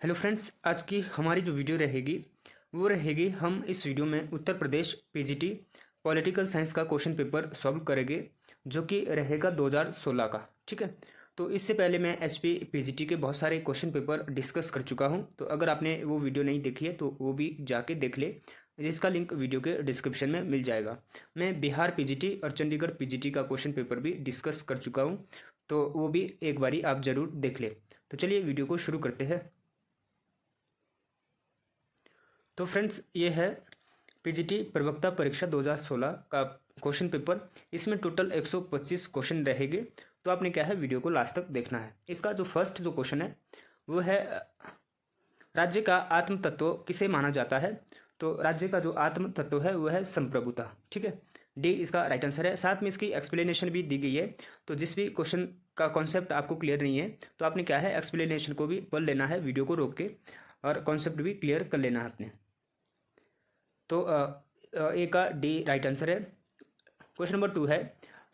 Hello friends, आज की हमारी जो वीडियो रहेगी वो रहेगी, हम इस वीडियो में Uttar Pradesh PGT political science का क्वेश्चन पेपर सॉल्व करेंगे जो कि रहेगा 2016 का। ठीक है, तो इससे पहले मैं एचपी पीजीटी के बहुत सारे क्वेश्चन पेपर डिस्कस कर चुका हूं, तो अगर आपने वो वीडियो नहीं देखी है तो वो भी जाके देख ले, जिसका लिंक वीडियो के डिस्क्रिप्शन में मिल जाएगा। मैं बिहार पीजीटी और चंडीगढ़ पीजीटी का क्वेश्चन पेपर भी डिस्कस कर चुका हूँ, तो वो भी एक बारी आप ज़रूर देख ले। तो चलिए वीडियो को शुरू करते हैं। तो फ्रेंड्स, ये है पीजीटी प्रवक्ता परीक्षा 2016 का क्वेश्चन पेपर। इसमें टोटल 125 क्वेश्चन रहेंगे, तो आपने क्या है वीडियो को लास्ट तक देखना है। इसका जो फर्स्ट जो क्वेश्चन है वो है, राज्य का आत्म तत्व किसे माना जाता है। तो राज्य का जो आत्म तत्व है वो है संप्रभुता। ठीक है, डी इसका राइट आंसर है। साथ में इसकी एक्सप्लेनेशन भी दी गई है, तो जिस भी क्वेश्चन का कॉन्सेप्ट आपको क्लियर नहीं है तो आपने क्या है एक्सप्लेनेशन को भी पढ़ लेना है वीडियो को रोक के, और कॉन्सेप्ट भी क्लियर कर लेना है आपने। तो ए का डी राइट आंसर है। क्वेश्चन नंबर 2 है,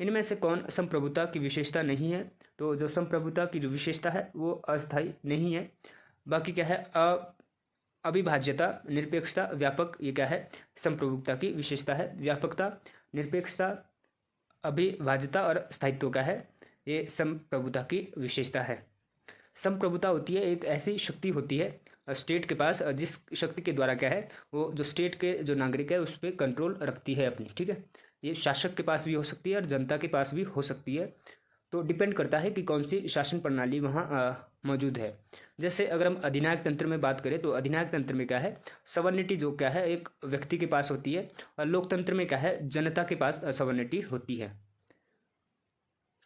इनमें से कौन संप्रभुता की विशेषता नहीं है। तो जो संप्रभुता की जो विशेषता है वो अस्थायी नहीं है। बाकी क्या है, अविभाज्यता, निरपेक्षता, व्यापक, ये क्या है संप्रभुता की विशेषता है। व्यापकता, निरपेक्षता, अविभाज्यता और स्थायित्व का है, ये संप्रभुता की विशेषता है। संप्रभुता होती है एक ऐसी शक्ति होती है स्टेट के पास, जिस शक्ति के द्वारा क्या है वो जो स्टेट के जो नागरिक है उस पर कंट्रोल रखती है अपनी। ठीक है, ये शासक के पास भी हो सकती है और जनता के पास भी हो सकती है, तो डिपेंड करता है कि कौन सी शासन प्रणाली वहाँ मौजूद है। जैसे अगर हम अधिनायक तंत्र में बात करें तो अधिनायक तंत्र में क्या है, सवर्निटी जो क्या है एक व्यक्ति के पास होती है, और लोकतंत्र में क्या है जनता के पास सवर्निटी होती है।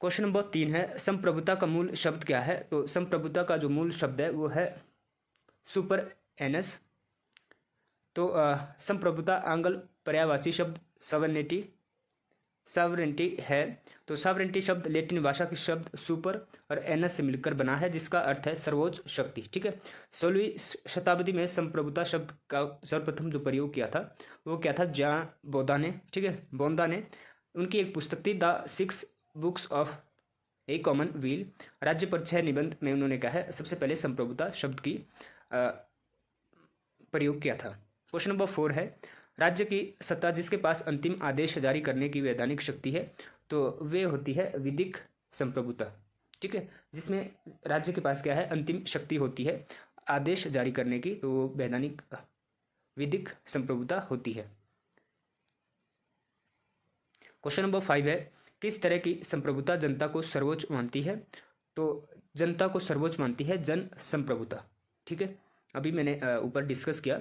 क्वेश्चन नंबर 3 है, संप्रभुता का मूल शब्द क्या है। तो संप्रभुता का जो मूल शब्द है वो है सुपर एनस। तो संप्रभुता आंग्ल पर्यायवाची शब्द सॉवरेंटी है। तो सॉवरेंटी शब्द लैटिन भाषा के शब्द सुपर और एनस से मिलकर बना है, जिसका अर्थ है सर्वोच्च शक्ति। ठीक है, 16वीं शताब्दी में संप्रभुता शब्द का सर्वप्रथम जो प्रयोग किया था वो क्या था, जॉन बोधा ने। ठीक है, बोंदा ने, उनकी एक पुस्तक थी the 6 books of a commonweal. राज्य पर 6 निबंध में उन्होंने कहा है सबसे पहले संप्रभुता शब्द की प्रयोग किया था। क्वेश्चन नंबर 4 है, राज्य की सत्ता जिसके पास अंतिम आदेश जारी करने की वैधानिक शक्ति है, तो वे होती है विधिक संप्रभुता। ठीक है, जिसमें राज्य के पास क्या है अंतिम शक्ति होती है आदेश जारी करने की, तो वो वैधानिक विधिक संप्रभुता होती है। क्वेश्चन नंबर 5 है, किस तरह की संप्रभुता जनता को सर्वोच्च मानती है। तो जनता को सर्वोच्च मानती है जन संप्रभुता। ठीक है, अभी मैंने ऊपर डिस्कस किया।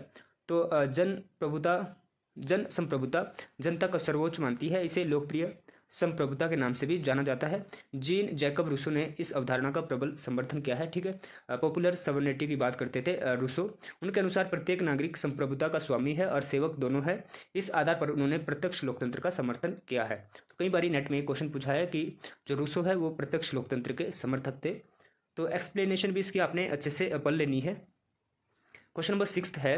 तो जन संप्रभुता जनता को सर्वोच्च मानती है, इसे लोकप्रिय संप्रभुता के नाम से भी जाना जाता है। जीन जैकब रूसो ने इस अवधारणा का प्रबल समर्थन किया है। ठीक है, पॉपुलर सवर्निटी की बात करते थे रूसो। उनके अनुसार प्रत्येक नागरिक संप्रभुता का स्वामी है और सेवक दोनों है। इस आधार पर उन्होंने प्रत्यक्ष लोकतंत्र का समर्थन किया है। तो कई बार नेट में क्वेश्चन पूछा है कि जो रूसो है वो प्रत्यक्ष लोकतंत्र के समर्थक थे, तो एक्सप्लेनेशन भी इसकी आपने अच्छे से पढ़ लेनी है। क्वेश्चन नंबर 6 है,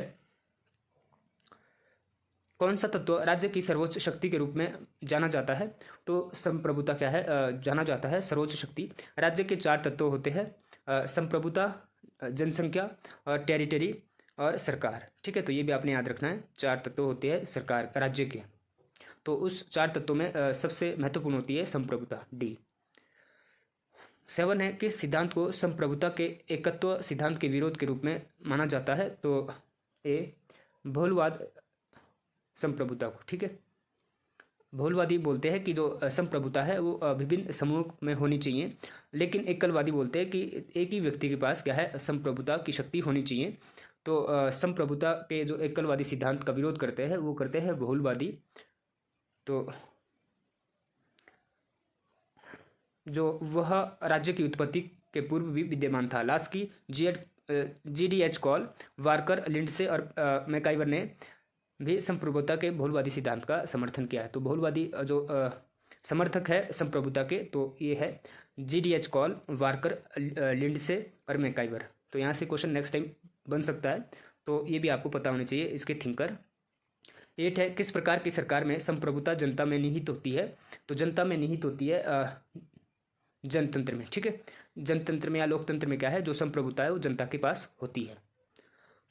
कौन सा तत्व राज्य की सर्वोच्च शक्ति के रूप में जाना जाता है। तो संप्रभुता क्या है, जाना जाता है सर्वोच्च शक्ति। राज्य के 4 तत्व होते हैं, संप्रभुता, जनसंख्या और टेरिटरी और सरकार। ठीक है, तो ये भी आपने याद रखना है, 4 तत्व होते हैं सरकार राज्य के, तो उस 4 तत्वों में सबसे महत्वपूर्ण होती है संप्रभुता, डी। 7 है, किस सिद्धांत को संप्रभुता के एकत्व सिद्धांत के विरोध के रूप में माना जाता है। तो ए बहुलवाद संप्रभुता को। ठीक है, बहुलवादी बोलते हैं कि जो संप्रभुता है वो विभिन्न समूह में होनी चाहिए, लेकिन एकलवादी बोलते हैं कि एक ही व्यक्ति के पास क्या है संप्रभुता की शक्ति होनी चाहिए। तो संप्रभुता के जो एकलवादी सिद्धांत का विरोध करते हैं वो करते हैं बहुलवादी। तो जो वह राज्य की उत्पत्ति के पूर्व भी विद्यमान था। Laski, GDH Cole, Barker, Lindsay और मैकाइवर ने भी संप्रभुता के बहुलवादी सिद्धांत का समर्थन किया है। तो बहुलवादी जो समर्थक है संप्रभुता के, तो ये है GDH कॉल, वार्कर, लिंडसे और मैकाइवर। तो यहाँ से क्वेश्चन नेक्स्ट टाइम बन सकता है, तो ये भी आपको पता होना चाहिए इसके थिंकर। 8 है, किस प्रकार की सरकार में संप्रभुता जनता में निहित होती है। तो जनता में निहित होती है जनतंत्र में। ठीक है, जनतंत्र में या लोकतंत्र में क्या है जो संप्रभुता है वो जनता के पास होती है।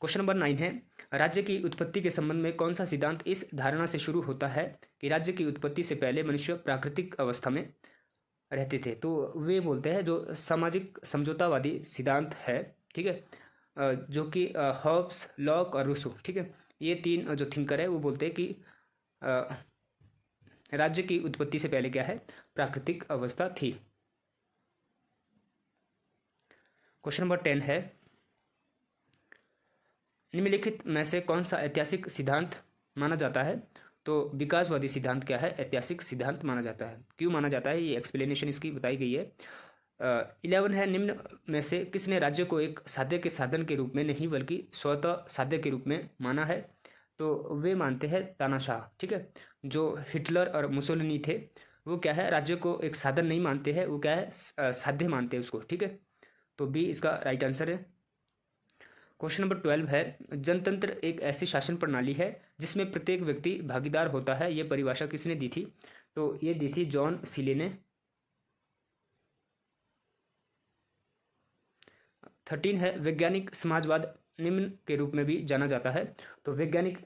क्वेश्चन नंबर 9 है, राज्य की उत्पत्ति के संबंध में कौन सा सिद्धांत इस धारणा से शुरू होता है कि राज्य की उत्पत्ति से पहले मनुष्य प्राकृतिक अवस्था में रहते थे। तो वे बोलते हैं जो सामाजिक समझौतावादी सिद्धांत है, ठीक है, जो कि हॉब्स, लॉक और रूसो, ठीक है, ये तीन जो थिंकर है वो बोलते हैं कि राज्य की उत्पत्ति से पहले क्या है, प्राकृतिक अवस्था थी। क्वेश्चन नंबर 10 है, निम्नलिखित में से कौन सा ऐतिहासिक सिद्धांत माना जाता है। तो विकासवादी सिद्धांत क्या है, ऐतिहासिक सिद्धांत माना जाता है। क्यों माना जाता है, ये एक्सप्लेनेशन इसकी बताई गई है। 11 है, निम्न में से किसने राज्य को एक साध्य के साधन के रूप में नहीं बल्कि स्वतः साध्य के रूप में माना है। तो वे मानते हैं तानाशाह, ठीक है, जो हिटलर और मुसोलिनी थे, वो क्या है, राज्य को एक साधन नहीं मानते हैं, वो क्या है, साध्य मानते हैं उसको, ठीक है। तो बी इसका राइट आंसर है। क्वेश्चन नंबर 12 है, जनतंत्र एक ऐसी शासन प्रणाली है जिसमें प्रत्येक व्यक्ति भागीदार होता है, ये परिभाषा किसने दी थी। तो ये दी थी जॉन सीले ने। 13 है, वैज्ञानिक समाजवाद निम्न के रूप में भी जाना जाता है। तो वैज्ञानिक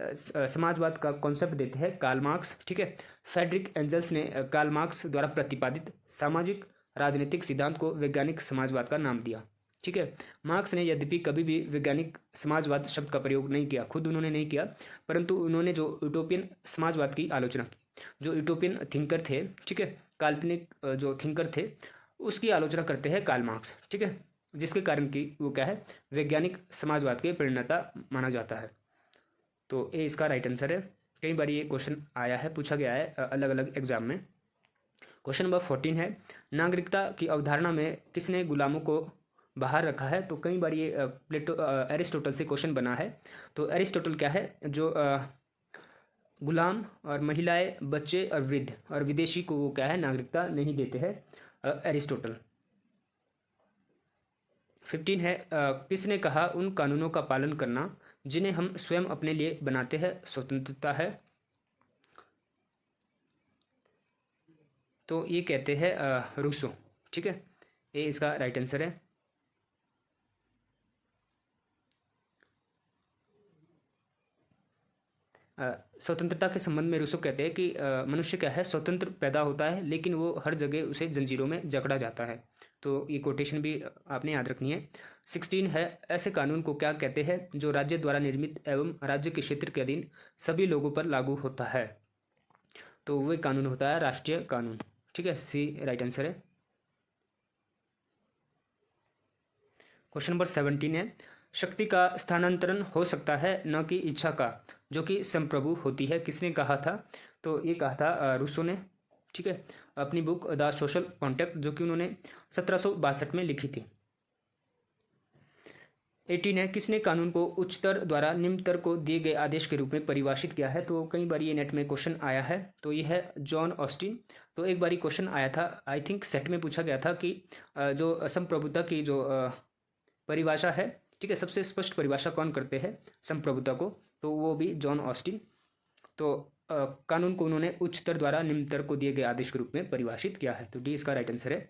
समाजवाद का कॉन्सेप्ट देते हैं कार्ल मार्क्स, ठीक है। फ्रेडरिक एंजल्स ने कार्ल मार्क्स द्वारा प्रतिपादित सामाजिक राजनीतिक सिद्धांत को वैज्ञानिक समाजवाद का नाम दिया, ठीक है। मार्क्स ने यद्यपि कभी भी वैज्ञानिक समाजवाद शब्द का प्रयोग नहीं किया, खुद उन्होंने नहीं किया, परंतु उन्होंने जो यूटोपियन समाजवाद की आलोचना की, जो यूटोपियन थिंकर थे, ठीक है, काल्पनिक जो थिंकर थे, उसकी आलोचना करते हैं कार्ल मार्क्स, ठीक है, जिसके कारण कि वो क्या है, वैज्ञानिक समाजवाद के प्रणेता माना जाता है। तो ये इसका राइट आंसर है। कई बार ये क्वेश्चन आया है, पूछा गया है अलग अलग एग्जाम में। क्वेश्चन नंबर 14 है, नागरिकता की अवधारणा में किसने गुलामों को बाहर रखा है। तो कई बार ये प्लेटो एरिस्टोटल से क्वेश्चन बना है। तो एरिस्टोटल क्या है, जो गुलाम और महिलाएं, बच्चे और वृद्ध और विदेशी को वो क्या है, नागरिकता नहीं देते हैं, एरिस्टोटल। 15 है, किसने कहा उन कानूनों का पालन करना जिन्हें हम स्वयं अपने लिए बनाते हैं स्वतंत्रता है। तो ये कहते हैं रूसो, ठीक है, ये इसका राइट आंसर है। स्वतंत्रता के संबंध में रूसो कहते हैं कि मनुष्य क्या है, स्वतंत्र पैदा होता है लेकिन वो हर जगह उसे जंजीरों में जकड़ा जाता है। तो ये कोटेशन भी आपने याद रखनी है। 16 है, ऐसे कानून को क्या कहते हैं जो राज्य द्वारा निर्मित एवं राज्य के क्षेत्र के अधीन सभी लोगों पर लागू होता है। तो वह कानून होता है राष्ट्रीय कानून, ठीक है, सी राइट आंसर है। क्वेश्चन नंबर 17 है, शक्ति का स्थानांतरण हो सकता है न कि इच्छा का, जो कि संप्रभु होती है, किसने कहा था। तो ये कहा था रूसो ने, ठीक है, अपनी बुक द सोशल कॉन्ट्रैक्ट, जो कि उन्होंने 1762 में लिखी थी। 18 है, किसने कानून को उच्चतर द्वारा निम्नतर को दिए गए आदेश के रूप में परिभाषित किया है। तो कई बार ये नेट में क्वेश्चन आया है। तो ये है जॉन ऑस्टिन। तो एक बार क्वेश्चन आया था, आई थिंक सेट में पूछा गया था कि जो संप्रभुता की जो परिभाषा है, ठीक है, सबसे स्पष्ट परिभाषा कौन करते हैं संप्रभुता को। तो वो भी जॉन ऑस्टिन। तो कानून को उन्होंने उच्चतर द्वारा निम्नतर को दिए गए आदेश के रूप में परिभाषित किया है। तो डी इसका राइट आंसर है,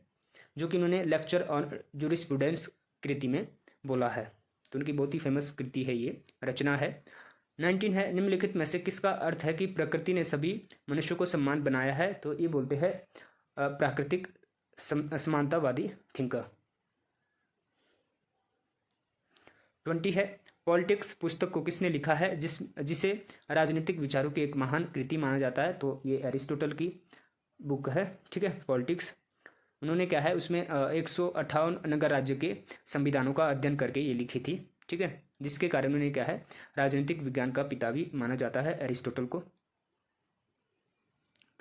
जो कि उन्होंने लेक्चर ऑन जूरिस्प्रूडेंस कृति में बोला है। तो उनकी बहुत ही फेमस कृति है, ये रचना है। 19 है, निम्नलिखित में से किसका अर्थ है कि प्रकृति ने सभी मनुष्यों को समान बनाया है। तो ये बोलते हैं प्राकृतिक समानतावादी थिंकर। 20 है, पॉलिटिक्स पुस्तक को किसने लिखा है जिसे राजनीतिक विचारों की एक महान कृति माना जाता है। तो ये एरिस्टोटल की बुक है, ठीक है, पॉलिटिक्स। उन्होंने क्या है, उसमें 158 नगर राज्य के संविधानों का अध्ययन करके ये लिखी थी, ठीक है, जिसके कारण उन्हें क्या है, राजनीतिक विज्ञान का पिता भी माना जाता है एरिस्टोटल को।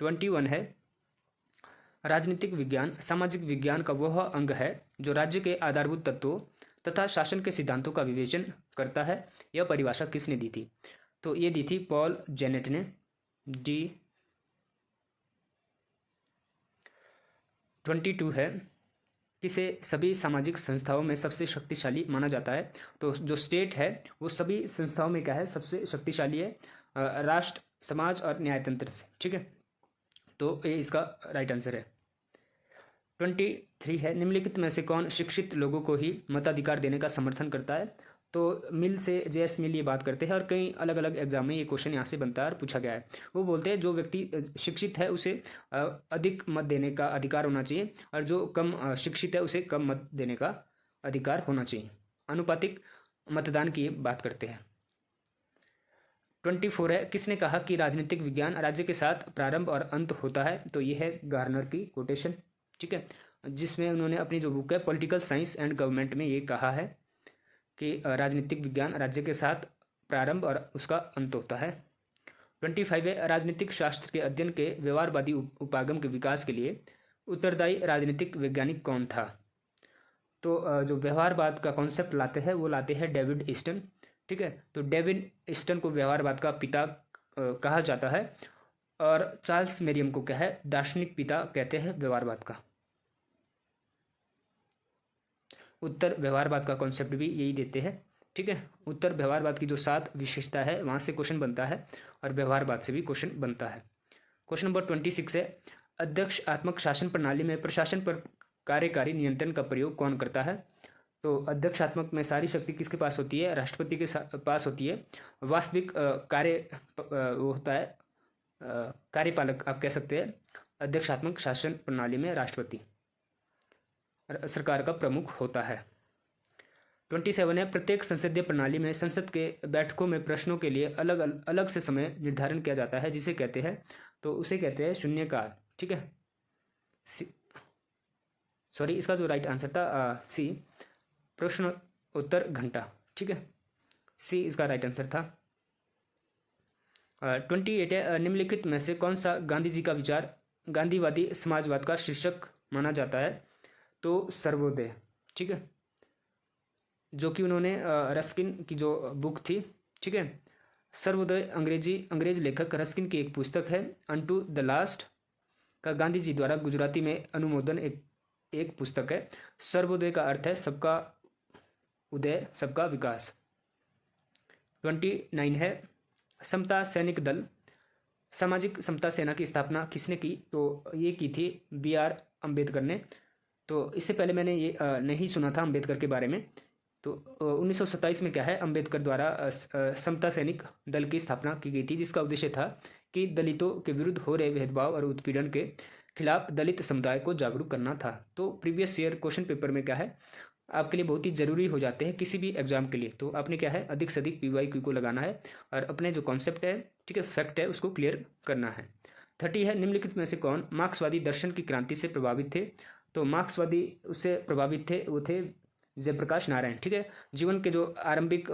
21 है, राजनीतिक विज्ञान सामाजिक विज्ञान का वह अंग है जो राज्य के आधारभूत तत्वों तथा शासन के सिद्धांतों का विवेचन करता है। यह परिभाषा किसने दी थी। तो ये दी थी पॉल जेनेट ने, डी। 22 है, किसे सभी सामाजिक संस्थाओं में सबसे शक्तिशाली माना जाता है। तो जो स्टेट है वो सभी संस्थाओं में क्या है, सबसे शक्तिशाली है राष्ट्र, समाज और न्यायतंत्र से, ठीक है। तो ये इसका राइट आंसर है। 23 है, निम्नलिखित में से कौन शिक्षित लोगों को ही मताधिकार देने का समर्थन करता है। तो मिल से जेएस मिल ये बात करते हैं, और कई अलग अलग एग्जाम में ये क्वेश्चन यहाँ से बनता है और पूछा गया है। वो बोलते हैं जो व्यक्ति शिक्षित है उसे अधिक मत देने का अधिकार होना चाहिए, और जो कम शिक्षित है उसे कम मत देने का अधिकार होना चाहिए। अनुपातिक मतदान की बात करते हैं। 24 है, किसने कहा कि राजनीतिक विज्ञान राज्य के साथ प्रारंभ और अंत होता है? तो ये है गार्नर की कोटेशन, ठीक है, जिसमें उन्होंने अपनी जो बुक है पॉलिटिकल साइंस एंड गवर्नमेंट में ये कहा है कि राजनीतिक विज्ञान राज्य के साथ प्रारंभ और उसका अंत होता है। 25 है, राजनीतिक शास्त्र के अध्ययन के व्यवहारवादी उपागम के विकास के लिए उत्तरदायी राजनीतिक वैज्ञानिक कौन था? तो जो व्यवहारवाद का कॉन्सेप्ट लाते हैं वो लाते हैं डेविड ईस्टन, ठीक है। तो डेविड ईस्टन को व्यवहारवाद का पिता कहा जाता है, और चार्ल्स मेरियम को क्या है, दार्शनिक पिता कहते हैं व्यवहारवाद का। उत्तर व्यवहारवाद का कॉन्सेप्ट भी यही देते हैं, ठीक है। उत्तर व्यवहारवाद की जो 7 विशेषता है वहाँ से क्वेश्चन बनता है, और व्यवहारवाद से भी क्वेश्चन बनता है। क्वेश्चन नंबर 26 है, अध्यक्षात्मक शासन प्रणाली में प्रशासन पर कार्यकारी नियंत्रण का प्रयोग कौन करता है? तो अध्यक्षात्मक में सारी शक्ति किसके पास होती है? राष्ट्रपति के पास होती है। वास्तविक कार्य वो होता है कार्यपालक, आप कह सकते हैं। अध्यक्षात्मक शासन प्रणाली में राष्ट्रपति सरकार का प्रमुख होता है। 27 है, प्रत्येक संसदीय प्रणाली में संसद के बैठकों में प्रश्नों के लिए अलग अलग से समय निर्धारण किया जाता है, जिसे कहते हैं, तो उसे कहते हैं शून्यकाल, ठीक है। सॉरी, इसका जो राइट आंसर था सी, प्रश्न उत्तर घंटा, ठीक है, सी इसका राइट आंसर था। 28 है, निम्नलिखित में से कौन सा गांधी जी का विचार गांधीवादी समाजवाद का शीर्षक माना जाता है? तो सर्वोदय, ठीक है, जो कि उन्होंने रस्किन की जो बुक थी, ठीक है। सर्वोदय अंग्रेज लेखक रस्किन की एक पुस्तक है। अनटू द लास्ट का गांधी जी द्वारा गुजराती में अनुमोदन एक पुस्तक है। सर्वोदय का अर्थ है सबका उदय, सबका विकास। 29 है, समता सैनिक दल सामाजिक समता सेना की स्थापना किसने की? तो ये की थी BR अम्बेडकर ने। तो इससे पहले मैंने ये नहीं सुना था अम्बेडकर के बारे में। तो 1927 में क्या है, अम्बेडकर द्वारा समता सैनिक दल की स्थापना की गई थी, जिसका उद्देश्य था कि दलितों के विरुद्ध हो रहे भेदभाव और उत्पीड़न के खिलाफ दलित समुदाय को जागरूक करना था। तो प्रीवियस ईयर क्वेश्चन पेपर में क्या है, आपके लिए बहुत ही ज़रूरी हो जाते हैं किसी भी एग्जाम के लिए। तो आपने क्या है, अधिक से अधिक PYQ को लगाना है, और अपने जो कॉन्सेप्ट है, ठीक है, फैक्ट है, उसको क्लियर करना है। 30 है, निम्नलिखित में से कौन मार्क्सवादी दर्शन की क्रांति से प्रभावित थे? तो मार्क्सवादी उससे प्रभावित थे, वो थे जयप्रकाश नारायण, ठीक है। जीवन के जो आरंभिक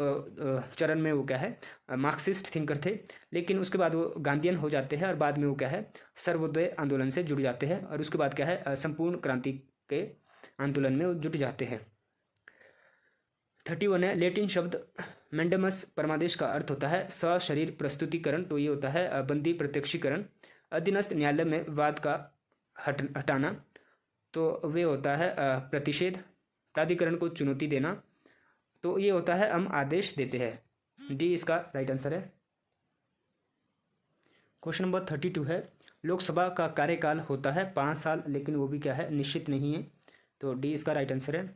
चरण में वो क्या है, मार्क्सिस्ट थिंकर थे, लेकिन उसके बाद वो गांधीयन हो जाते हैं, और बाद में वो क्या है, सर्वोदय आंदोलन से जुड़ जाते हैं, और उसके बाद क्या है, संपूर्ण क्रांति के आंदोलन में वो जुट जाते हैं। 31 है, लेटिन शब्द मैंडमस परमादेश का अर्थ होता है सशरीर प्रस्तुतिकरण। तो ये होता है बंदी प्रत्यक्षीकरण। अधीनस्थ न्यायालय में वाद का हटाना, तो वे होता है प्रतिषेध। प्राधिकरण को चुनौती देना, तो ये होता है हम आदेश देते हैं। डी इसका राइट आंसर है। क्वेश्चन नंबर 32 है, लोकसभा का कार्यकाल होता है 5 साल, लेकिन वो भी क्या है, निश्चित नहीं है। तो डी इसका राइट आंसर है।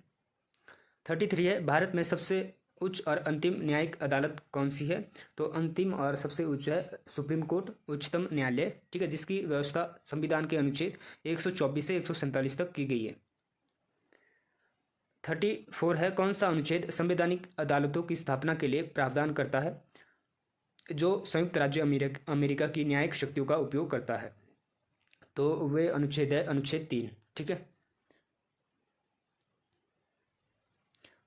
33 है, भारत में सबसे उच्च और अंतिम न्यायिक अदालत कौन सी है? तो अंतिम और सबसे उच्च है सुप्रीम कोर्ट, उच्चतम न्यायालय, ठीक है, जिसकी व्यवस्था संविधान के अनुच्छेद 124 से 147 तक की गई है। 34 है, कौन सा अनुच्छेद संवैधानिक अदालतों की स्थापना के लिए प्रावधान करता है जो संयुक्त राज्य अमेरिका की न्यायिक शक्तियों का उपयोग करता है? तो वे अनुच्छेद है अनुच्छेद 3, ठीक है।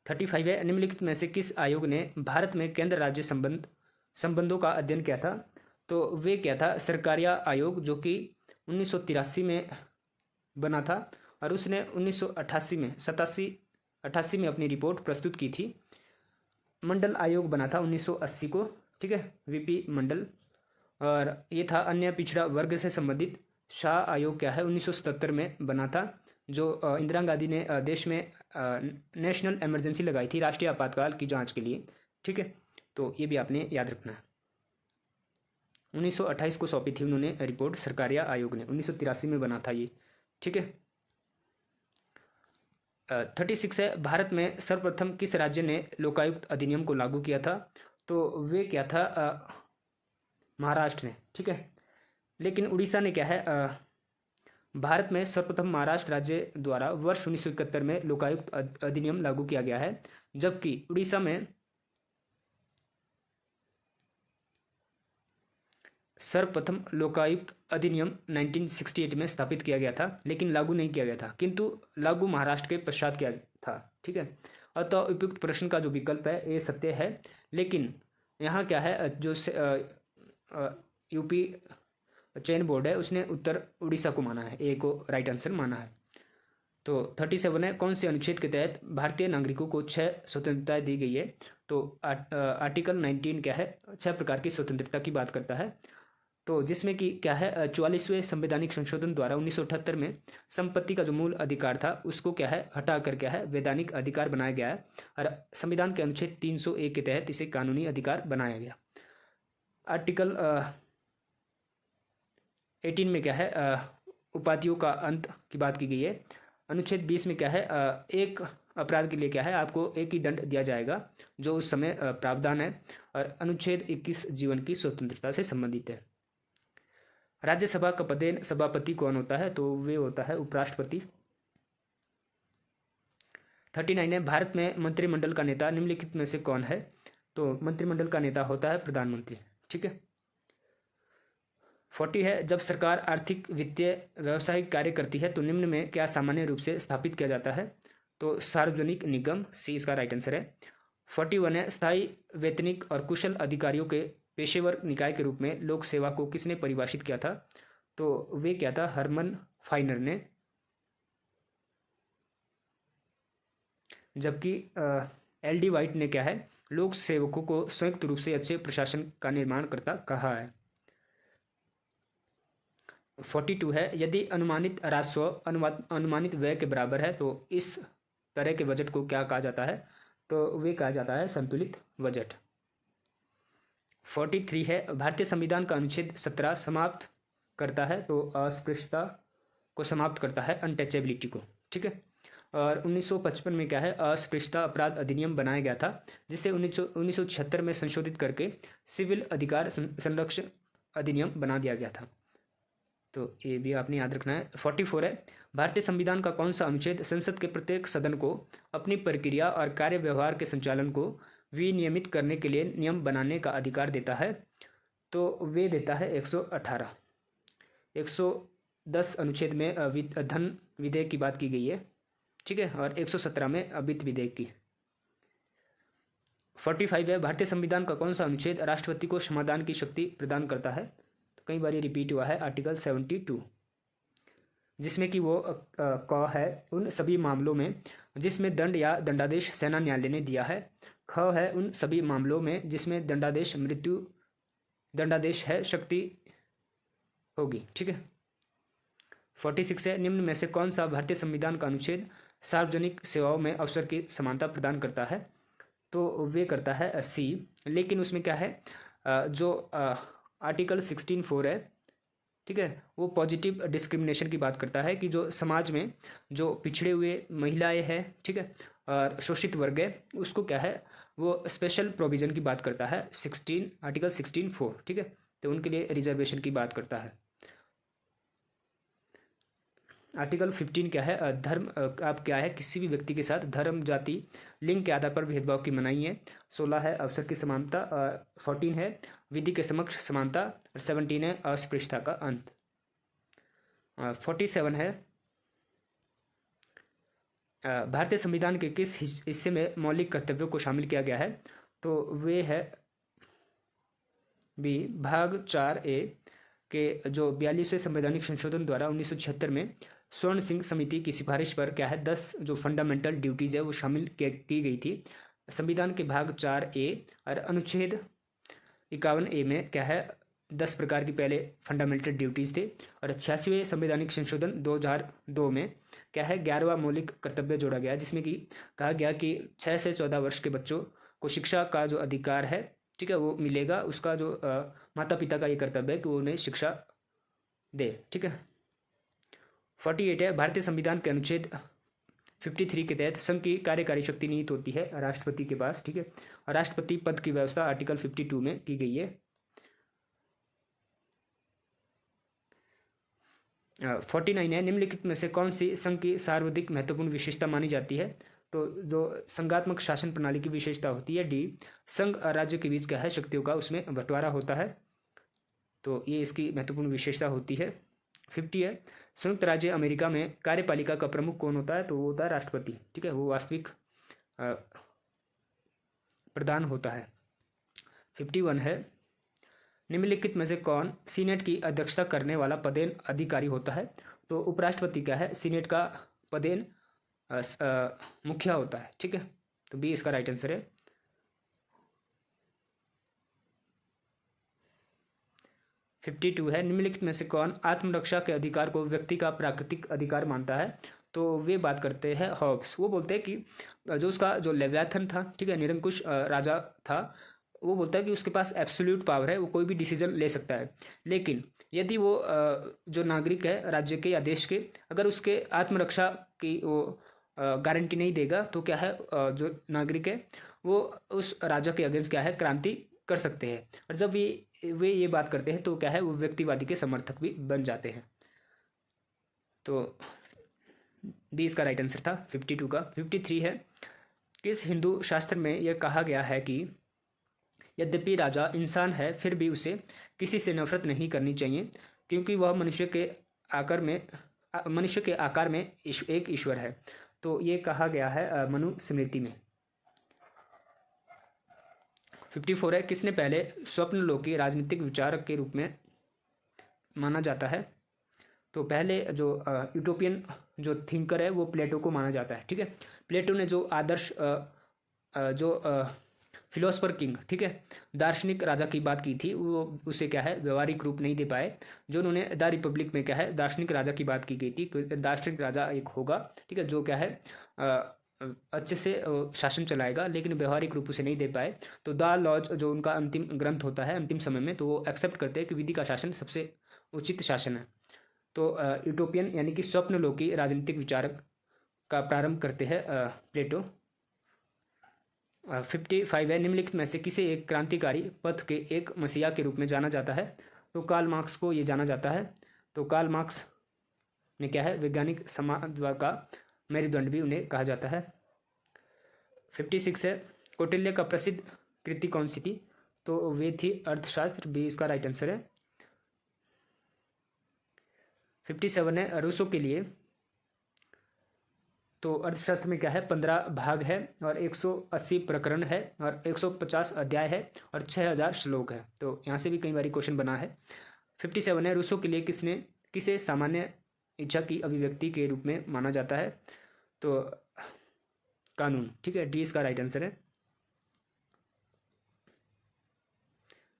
35 है, निम्नलिखित में से किस आयोग ने भारत में केंद्र राज्य संबंधों का अध्ययन किया था? तो वे क्या था, सरकारिया आयोग, जो कि 1983 में बना था, और उसने 1988 में 88 में अपनी रिपोर्ट प्रस्तुत की थी। मंडल आयोग बना था 1980 को, ठीक है, VP मंडल, और ये था अन्य पिछड़ा वर्ग से संबंधित। शाह आयोग क्या है, 1977 में बना था, जो इंदिरा गांधी ने देश में नेशनल इमरजेंसी लगाई थी, राष्ट्रीय आपातकाल की जांच के लिए, ठीक है। तो ये भी आपने याद रखना है। 1928 को सौंपी थी उन्होंने रिपोर्ट, सरकारिया आयोग ने। 1983 में बना था ये, ठीक है। 36 है, भारत में सर्वप्रथम किस राज्य ने लोकायुक्त अधिनियम को लागू किया था? तो वे क्या था, महाराष्ट्र ने। ठीक है, लेकिन उड़ीसा ने क्या है, भारत में सर्वप्रथम महाराष्ट्र राज्य द्वारा वर्ष 1971 में लोकायुक्त अधिनियम लागू किया गया है, जबकि उड़ीसा में सर्वप्रथम लोकायुक्त अधिनियम 1968 में स्थापित किया गया था, लेकिन लागू नहीं किया गया था, किंतु लागू महाराष्ट्र के पश्चात किया था। ठीक है, अतः उपयुक्त प्रश्न का जो विकल्प है ये सत्य है, लेकिन यहाँ क्या है, जो यूपी चयन बोर्ड है उसने उत्तर उड़ीसा को माना है, ए को राइट आंसर माना है। तो 37 है, कौन से अनुच्छेद के तहत भारतीय नागरिकों को 6 स्वतंत्रता दी गई है? तो आर्टिकल 19 क्या है, 6 प्रकार की स्वतंत्रता की बात करता है। तो जिसमें कि क्या है, 44वें संवैधानिक संशोधन द्वारा 1978 में संपत्ति का जो मूल अधिकार था उसको क्या है हटा कर क्या है वैधानिक अधिकार बनाया गया है, और संविधान के अनुच्छेद 301 के तहत इसे कानूनी अधिकार बनाया गया। आर्टिकल 18 में क्या है, उपाधियों का अंत की बात की गई है। अनुच्छेद 20 में क्या है, एक अपराध के लिए क्या है आपको एक ही दंड दिया जाएगा, जो उस समय प्रावधान है। और अनुच्छेद 21 जीवन की स्वतंत्रता से संबंधित है। राज्यसभा का पदेन सभापति कौन होता है? तो वे होता है उपराष्ट्रपति। 39 है, भारत में मंत्रिमंडल का नेता निम्नलिखित में से कौन है? तो मंत्रिमंडल का नेता होता है प्रधानमंत्री। ठीक है। 40 है, जब सरकार आर्थिक वित्तीय व्यावसायिक कार्य करती है तो निम्न में क्या सामान्य रूप से स्थापित किया जाता है? तो सार्वजनिक निगम, सी इसका राइट आंसर है। 41 है, स्थायी वेतनिक और कुशल अधिकारियों के पेशेवर निकाय के रूप में लोक सेवा को किसने परिभाषित किया था? तो वे क्या था, हरमन फाइनर ने। जबकि एल.डी. वाइट ने क्या है लोक सेवकों को संयुक्त रूप से अच्छे प्रशासन का निर्माण करता कहा है। 42 है, यदि अनुमानित राजस्व अनुमानित व्यय के बराबर है तो इस तरह के बजट को क्या कहा जाता है? तो वे कहा जाता है संतुलित बजट। 43 है, भारतीय संविधान का अनुच्छेद 17 समाप्त करता है तो अस्पृश्यता को समाप्त करता है, अनटचेबिलिटी को। ठीक है। और 1955 में क्या है, अस्पृश्यता अपराध अधिनियम बनाया गया था, जिसे 1976 में संशोधित करके सिविल अधिकार संरक्षण अधिनियम बना दिया गया था। तो ये भी आपने याद रखना है। 44 है, भारतीय संविधान का कौन सा अनुच्छेद संसद के प्रत्येक सदन को अपनी प्रक्रिया और कार्य व्यवहार के संचालन को विनियमित करने के लिए नियम बनाने का अधिकार देता है? तो वे देता है 118। 110 अनुच्छेद में धन विधेयक की बात की गई है। ठीक है। और 117 में वित्त विधेयक की। 45 है, भारतीय संविधान का कौन सा अनुच्छेद राष्ट्रपति को समाधान की शक्ति प्रदान करता है? तो कई बार ये रिपीट हुआ है, आर्टिकल 72, जिसमें कि वो क है उन सभी मामलों में जिसमें दंड या दंडादेश सेना न्यायालय ने दिया है। ख है उन सभी मामलों में जिसमें दंडादेश है शक्ति होगी। ठीक है। 46 है, निम्न में से कौन सा भारतीय संविधान का अनुच्छेद सार्वजनिक सेवाओं में अवसर की समानता प्रदान करता है? तो वे करता है सी, लेकिन उसमें क्या है, जो आर्टिकल 16(4) है, ठीक है, वो पॉजिटिव डिस्क्रिमिनेशन की बात करता है कि जो समाज में जो पिछड़े हुए महिलाएं हैं, ठीक है, और शोषित वर्ग है, उसको क्या है वो स्पेशल प्रोविजन की बात करता है, आर्टिकल 16(4), ठीक है, तो उनके लिए रिजर्वेशन की बात करता है। आर्टिकल 15 क्या है, धर्म आप क्या है किसी भी व्यक्ति के साथ धर्म, जाति, लिंग के आधार पर भेदभाव की मनाही है। 16 है अवसर की समानता, 14 है विधि के समक्ष समानता, और 17 है अस्पृश्यता का अंत। 47 है भारतीय संविधान के किस हिस्से में मौलिक कर्तव्यों को शामिल किया गया है? तो वे है बी, भाग 4A के जो 42वें संवैधानिक संशोधन द्वारा 1976 में स्वर्ण सिंह समिति की सिफारिश पर क्या है 10 जो फंडामेंटल ड्यूटीज़ है वो शामिल की गई थी संविधान के भाग 4A, और अनुच्छेद 51A में क्या है 10 प्रकार की पहले फंडामेंटल ड्यूटीज़ थे, और 86वें संवैधानिक संशोधन 2002 में क्या है 11वां मौलिक कर्तव्य जोड़ा गया, जिसमें कि कहा गया कि 6 से 14 वर्ष के बच्चों को शिक्षा का जो अधिकार है, ठीक है, वो मिलेगा। उसका जो माता पिता का ये कर्तव्य है कि वो उन्हें शिक्षा दे। ठीक है। 48 है भारतीय संविधान के अनुच्छेद 53 के तहत संघ की कार्यकारी शक्ति निहित होती है राष्ट्रपति के पास, ठीक है। और राष्ट्रपति पद की व्यवस्था आर्टिकल 52 में की गई है। 49 है, निम्नलिखित में से कौन सी संघ की सर्वाधिक महत्वपूर्ण विशेषता मानी जाती है? तो जो संघात्मक शासन प्रणाली की विशेषता होती है डी, संघ और राज्य के बीच क्या है, शक्तियों का उसमें बंटवारा होता है, तो ये इसकी महत्वपूर्ण विशेषता होती है। 50 है, संयुक्त राज्य अमेरिका में कार्यपालिका का प्रमुख कौन होता है? तो वो होता है राष्ट्रपति, ठीक है, वो वास्तविक प्रधान होता है। 51 है, निम्नलिखित में से कौन सीनेट की अध्यक्षता करने वाला पदेन अधिकारी होता है? तो उपराष्ट्रपति क्या है, सीनेट का पदेन मुखिया होता है, ठीक है, तो बी इसका राइट आंसर है। 52 है, निम्नलिखित में से कौन आत्मरक्षा के अधिकार को व्यक्ति का प्राकृतिक अधिकार मानता है? तो वे बात करते हैं हॉब्स। वो बोलते हैं कि जो उसका जो लेव्याथन था, ठीक है, निरंकुश राजा था, वो बोलता है कि उसके पास एब्सोल्यूट पावर है, वो कोई भी डिसीजन ले सकता है, लेकिन यदि वो जो नागरिक है राज्य के या देश के, अगर उसके आत्मरक्षा की वो गारंटी नहीं देगा तो क्या है, जो नागरिक है वो उस राजा के अगेंस्ट क्या है, क्रांति कर सकते हैं। और जब वे ये बात करते हैं तो क्या है, वो व्यक्तिवादी के समर्थक भी बन जाते हैं। तो बी इसका राइट आंसर था 52 का। 53 है, किस हिंदू शास्त्र में यह कहा गया है कि यद्यपि राजा इंसान है फिर भी उसे किसी से नफरत नहीं करनी चाहिए, क्योंकि वह मनुष्य के आकार में एक ईश्वर है? तो ये कहा गया है मनुस्मृति में। 54 है, किसने पहले स्वप्नलोकी राजनीतिक विचारक के रूप में माना जाता है? तो पहले जो यूटोपियन जो थिंकर है वो प्लेटो को माना जाता है, ठीक है। प्लेटो ने जो आदर्श जो फिलोसफर किंग, ठीक है, दार्शनिक राजा की बात की थी, वो उसे क्या है, व्यवहारिक रूप नहीं दे पाए। जो उन्होंने द रिपब्लिक में क्या है, दार्शनिक राजा की बात की गई थी, दार्शनिक राजा एक होगा, ठीक है, जो क्या है अच्छे से शासन चलाएगा, लेकिन व्यवहारिक रूप उसे नहीं दे पाए। तो द लॉज जो उनका अंतिम ग्रंथ होता है अंतिम समय में, तो वो एक्सेप्ट करते हैं कि विधि का शासन सबसे उचित शासन है। तो यूटोपियन यानी कि स्वप्नलोकी राजनीतिक विचारक का प्रारंभ करते हैं प्लेटो। 55 है, निम्नलिखित में से किसे एक क्रांतिकारी पथ के एक मसीहा के रूप में जाना जाता है? तो कार्ल मार्क्स को ये जाना जाता है। तो कार्ल मार्क्स ने क्या है, वैज्ञानिक समाजवाद का मेरुदंड भी उन्हें कहा जाता है। 56 है, कौटिल्य का प्रसिद्ध कृति कौन सी थी? तो वे थी अर्थशास्त्र, भी इसका राइट आंसर है। 57 है, रूसो के लिए तो अर्थशास्त्र में क्या है, 15 भाग है और 180 प्रकरण है और 150 अध्याय है और 6000 श्लोक है। तो यहाँ से भी कई बार क्वेश्चन बना है। 57 है, रूसो के लिए किसे सामान्य इच्छा की अभिव्यक्ति के रूप में माना जाता है? तो कानून, ठीक है, डी इसका राइट आंसर है।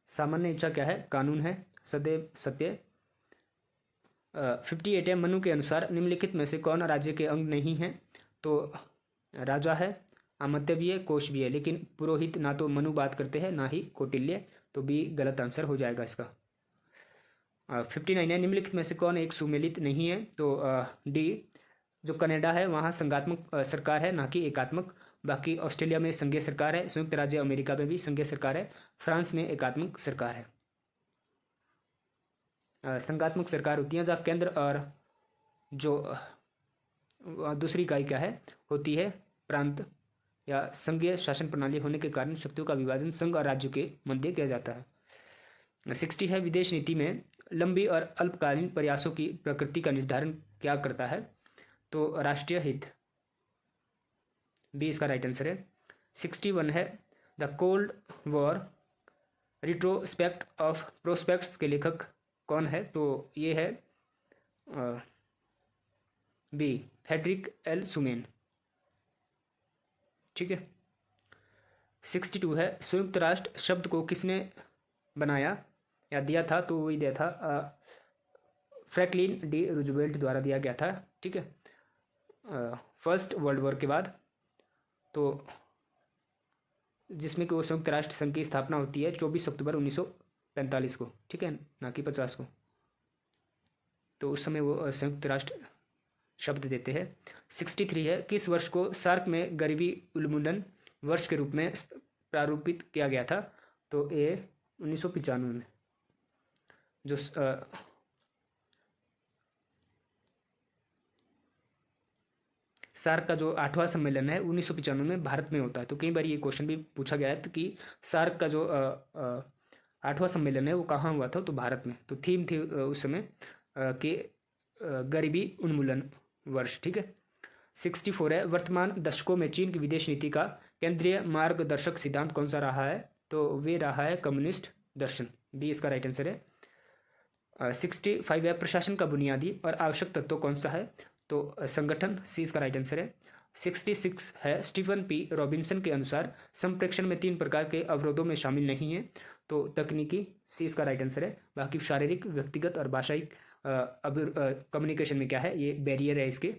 सामान्य इच्छा क्या है, कानून है, सदैव सत्य। 58 है, मनु के अनुसार निम्नलिखित में से कौन राज्य के अंग नहीं है? तो राजा है, अमात्य भी है, कोश भी है, लेकिन पुरोहित ना तो मनु बात करते हैं ना ही कौटिल्य, तो बी गलत आंसर हो जाएगा इसका। 59 है, निम्नलिखित में से कौन एक सुमेलित नहीं है? तो डी, जो कनाडा है वहाँ संघात्मक सरकार है ना कि एकात्मक। बाकी ऑस्ट्रेलिया में संघीय सरकार है, संयुक्त राज्य अमेरिका में भी संघीय सरकार है, फ्रांस में एकात्मक सरकार है। संघात्मक सरकार होती है जहाँ केंद्र और जो दूसरी इकाई क्या है, होती है प्रांत या संघीय शासन प्रणाली होने के कारण शक्तियों का विभाजन संघ और राज्यों के मध्य किया जाता है। 60 है, विदेश नीति में लंबी और अल्पकालीन प्रयासों की प्रकृति का निर्धारण क्या करता है? तो राष्ट्रीय हित, बी इसका राइट आंसर है। 61 है, the cold war retrospect of prospects के लेखक कौन है? तो ये है बी, फ्रेडरिक एल सुमेन, ठीक है। 62 है, संयुक्त राष्ट्र शब्द को किसने बनाया या दिया था? तो वही दिया था फ्रैंकलिन डी रूजवेल्ट द्वारा दिया गया था, ठीक है, फर्स्ट वर्ल्ड वॉर के बाद। तो जिसमें कि वो संयुक्त राष्ट्र संघ की स्थापना होती है 24 अक्टूबर 1945 को, ठीक है, ना कि 50 को। तो उस समय वो संयुक्त राष्ट्र शब्द देते हैं। 63 है, किस वर्ष को सार्क में गरीबी उन्मूलन वर्ष के रूप में प्रारूपित किया गया था? तो ये 1995 में। जो सार्क का जो 8वां सम्मेलन है 1995 में भारत में होता है। तो कई बार ये क्वेश्चन भी पूछा गया है कि सार्क का जो 8वां सम्मेलन है वो कहाँ हुआ था? तो भारत में। तो थीम थी उस समय कि गरीबी उन्मूलन वर्ष। ठीक है। 64 है, वर्तमान दशकों में चीन की विदेश नीति का केंद्रीय मार्गदर्शक सिद्धांत कौन सा रहा है? तो वे रहा है कम्युनिस्ट दर्शन। बी इसका राइट आंसर है। 65 है, प्रशासन का बुनियादी और आवश्यक तत्व कौन सा है? तो संगठन। सी इसका राइट आंसर है। 66 है, स्टीफन पी रॉबिन्सन के अनुसार संप्रेषण में 3 प्रकार के अवरोधों में शामिल नहीं है। तो तकनीकी। सी इसका राइट आंसर है। बाकी शारीरिक, व्यक्तिगत और भाषाई कम्युनिकेशन में क्या है? ये बैरियर है इसके।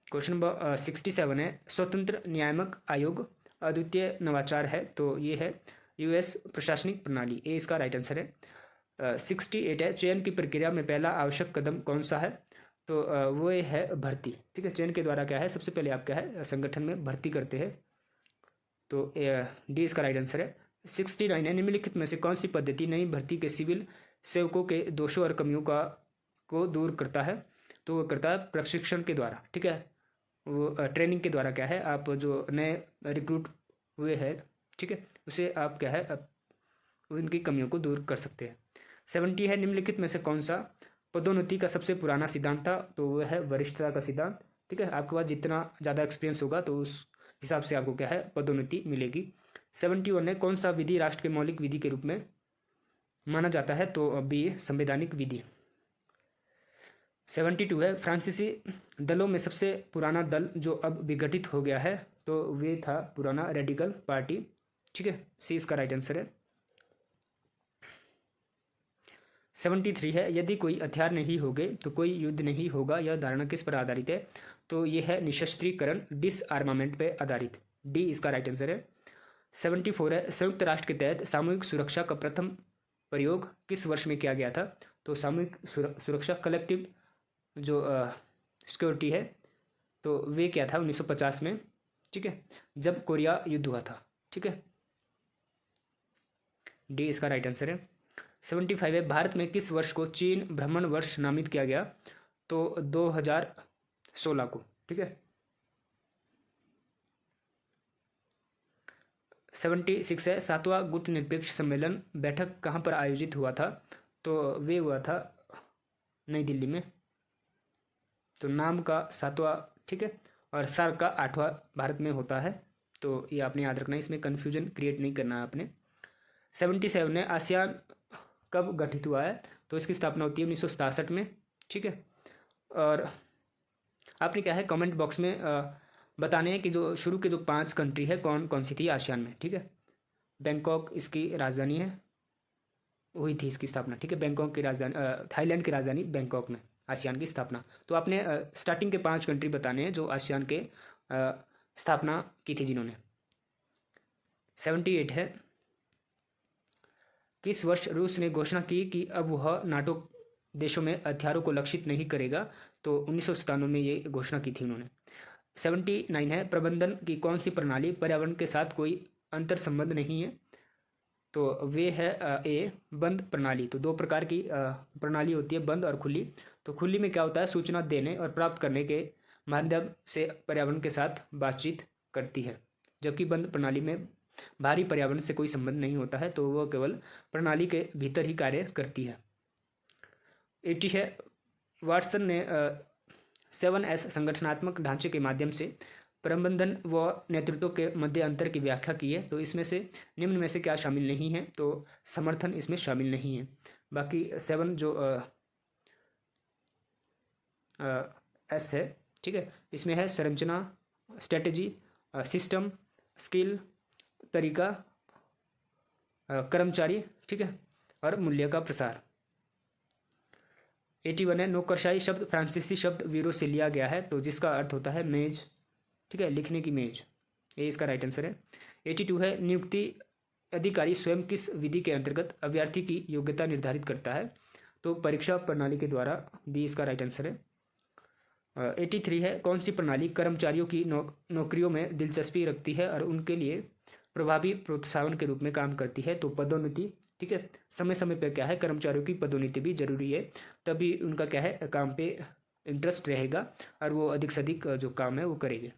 क्वेश्चन नंबर 67 है, स्वतंत्र नियामक आयोग अद्वितीय नवाचार है? तो ये है यूएस प्रशासनिक प्रणाली। ए इसका राइट आंसर है। 68 है, चयन की प्रक्रिया में पहला आवश्यक कदम कौन सा है? तो वो है भर्ती। ठीक है। चयन के द्वारा क्या है? सबसे पहले आप क्या है संगठन में भर्ती करते हैं। तो डी इसका राइट आंसर है। 69 है, निम्नलिखित में से कौन सी पद्धति नई भर्ती के सिविल सेवकों के दोषों और कमियों को दूर करता है? तो वो करता है प्रशिक्षण के द्वारा। ठीक है। वो ट्रेनिंग के द्वारा क्या है, आप जो नए रिक्रूट हुए हैं, ठीक है, उसे आप क्या है उनकी कमियों को दूर कर सकते हैं। 70 है, निम्नलिखित में से कौन सा पदोन्नति का सबसे पुराना सिद्धांत था? तो वह है वरिष्ठता का सिद्धांत। ठीक है। आपके पास जितना ज़्यादा एक्सपीरियंस होगा तो उस हिसाब से आपको क्या है पदोन्नति मिलेगी। 71 है, कौन सा विधि राष्ट्र के मौलिक विधि के रूप में माना जाता है? तो बी संवैधानिक विधि। 72 है, फ्रांसीसी दलों में सबसे पुराना दल जो अब विघटित हो गया है? तो वे था पुराना रेडिकल पार्टी। ठीक है। सी इसका राइट आंसर है। 73 है, यदि कोई हथियार नहीं होंगे तो कोई युद्ध नहीं होगा, यह धारणा किस पर आधारित है? तो यह है निशस्त्रीकरण, डिसआर्मामेंट पे आधारित। डी इसका राइट आंसर है। 74 है, संयुक्त राष्ट्र के तहत सामूहिक सुरक्षा का प्रथम प्रयोग किस वर्ष में किया गया था? तो सामूहिक सुरक्षा, कलेक्टिव जो सिक्योरिटी है, तो वे क्या था 1950 में। ठीक है। जब कोरिया युद्ध हुआ था। ठीक है। डी इसका राइट आंसर है। 75 है, भारत में किस वर्ष को चीन भ्रमण वर्ष नामित किया गया? तो 2016 को। ठीक है। 76 है, 7वां गुट निरपेक्ष सम्मेलन बैठक कहाँ पर आयोजित हुआ था? तो वे हुआ था नई दिल्ली में। तो नाम का 7वां, ठीक है, और सार्क का 8वां भारत में होता है। तो ये आपने याद रखना है, इसमें कन्फ्यूजन क्रिएट नहीं करना है आपने। 77 है, आसियान कब गठित हुआ है? तो इसकी स्थापना होती है 1967 में। ठीक है। और आपने क्या है कमेंट बॉक्स में बताने हैं कि जो शुरू के जो 5 कंट्री है कौन कौन सी थी आसियान में। ठीक है। बैंकॉक इसकी राजधानी है, हुई थी इसकी स्थापना। ठीक है। बैंकॉक की राजधानी, थाईलैंड की राजधानी बैंकॉक में आसियान की स्थापना। तो आपने स्टार्टिंग के 5 कंट्री बताने हैं जो आसियान के स्थापना की थी जिन्होंने। 78 है, किस वर्ष रूस ने घोषणा की कि अब वह नाटो देशों में हथियारों को लक्षित नहीं करेगा? तो 1997 में ये घोषणा की थी उन्होंने। 79 है, प्रबंधन की कौन सी प्रणाली पर्यावरण के साथ कोई अंतर संबंध नहीं है? तो वे है ए बंद प्रणाली। तो 2 प्रकार की प्रणाली होती है, बंद और खुली। तो खुली में क्या होता है, सूचना देने और प्राप्त करने के माध्यम से पर्यावरण के साथ बातचीत करती है, जबकि बंद प्रणाली में बाहरी पर्यावरण से कोई संबंध नहीं होता है, तो वह केवल प्रणाली के भीतर ही कार्य करती है। 80 है, वाटसन ने 7S संगठनात्मक ढांचे के माध्यम से प्रबंधन व नेतृत्व के मध्य अंतर की व्याख्या की है। तो इसमें से निम्न में से क्या शामिल नहीं है? तो समर्थन इसमें शामिल नहीं है। बाकी 7 जो एस है, ठीक है, इसमें है संरचना, स्ट्रेटेजी, सिस्टम, स्किल, तरीका, कर्मचारी, ठीक है, और मूल्य का प्रसार। 81 है, नौकरशाही शब्द फ्रांसीसी शब्द वीरो से लिया गया है, तो जिसका अर्थ होता है मेज, ठीक है, लिखने की मेज। ये इसका राइट आंसर है। 82 है, नियुक्ति अधिकारी स्वयं किस विधि के अंतर्गत अभ्यर्थी की योग्यता निर्धारित करता है? तो परीक्षा प्रणाली के द्वारा, बी इसका राइट आंसर है। 83 है, कौन सी प्रणाली कर्मचारियों की नौकरियों में दिलचस्पी रखती है और उनके लिए प्रभावी प्रोत्साहन के रूप में काम करती है? तो पदोन्नति। ठीक है, समय समय पर क्या है, कर्मचारियों की पदोन्नति भी जरूरी है, तभी उनका क्या है, काम पे इंटरेस्ट रहेगा और वो अधिक से अधिक जो काम है वो करेंगे।